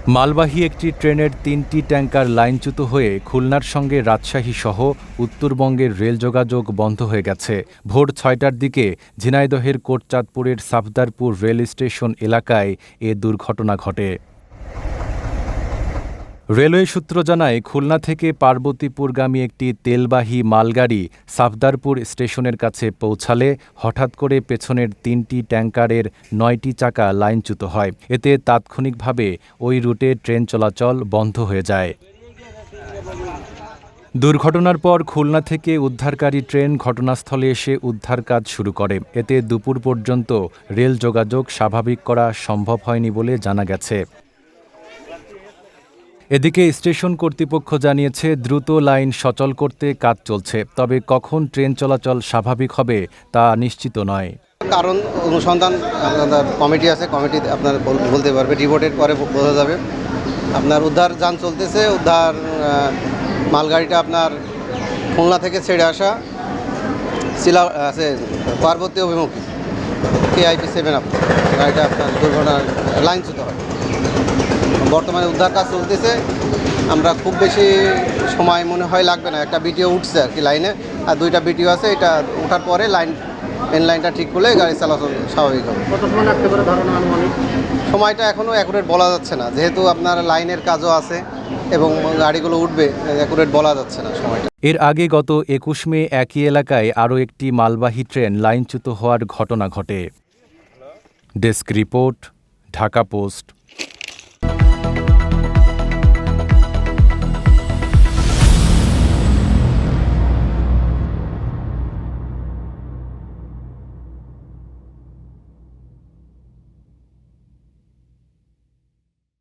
মালবাহী একটি ট্রেনের ৩টি ট্যাংকার লাইনচ্যুত হয়ে খুলনার সঙ্গে রাজশাহী সহ উত্তরবঙ্গের রেল যোগাযোগ বন্ধ হয়ে গেছে। ভোর ৬টার দিকে ঝিনাইদহের কোটচাঁদপুরের সাফদারপুর রেল স্টেশন এলাকায় এ দুর্ঘটনা ঘটে। রেলওয়ে সূত্র জানায়, খুলনা থেকে পার্বতীপুরগামী একটি তেলবাহী মালগাড়ি সাফদারপুর স্টেশনের কাছে পৌঁছালে হঠাৎ করে পেছনের ৩টি ট্যাংকারের ৯টি চাকা লাইনচ্যুত হয়। এতে তাৎক্ষণিকভাবে ওই রুটে ট্রেন চলাচল বন্ধ হয়ে যায়। দুর্ঘটনার পর খুলনা থেকে উদ্ধারকারী ট্রেন ঘটনাস্থলে এসে উদ্ধার কাজ শুরু করে। এতে দুপুর পর্যন্ত রেল যোগাযোগ স্বাভাবিক করা সম্ভব হয়নি বলে জানা গেছে। এদিকে স্টেশন কর্তৃপক্ষ জানিয়েছে, দ্রুত লাইন সচল করতে কাজ চলছে, তবে কখন ট্রেন চলাচল স্বাভাবিক হবে তা নিশ্চিত নয়। কারণ অনুসন্ধান কমিটি আছে, কমিটি আপনার বলতে পারবে, রিপোর্টের পরে বোঝা যাবে। আপনার উদ্ধার যান চলতেছে। উদ্ধার মালগাড়িটা আপনার খুলনা থেকে ছেড়ে আসা আছে পার্বতী অভিমুখী KIP 7 আপ গাড়িটা আপনার দুর্ঘটনার লাইনচ্যুত হয়। বর্তমানে উদ্ধার কাজ চলতেছে। আমরা খুব বেশি সময় মনে হয় লাগবে না। একটা বিটিও উঠছে আর কি লাইনে, আর 2টা বিটিও আছে। এটা ওঠার পরে মেন লাইনটা ঠিক করলে গাড়ি চলাচল স্বাভাবিক হবে। কত সময় লাগতে পারে ধারণা আনুমানিক? সময়টা এখনও অ্যাকুরেট বলা যাচ্ছে না, যেহেতু আপনার লাইনের কাজও আছে এবং গাড়িগুলো উঠবে, অ্যাকুরেট বলা যাচ্ছে না সময়টা। এর আগে গত ২১ মে একই এলাকায় আরও একটি মালবাহী ট্রেন লাইনচ্যুত হওয়ার ঘটনা ঘটে। Desk report, Dhaka post.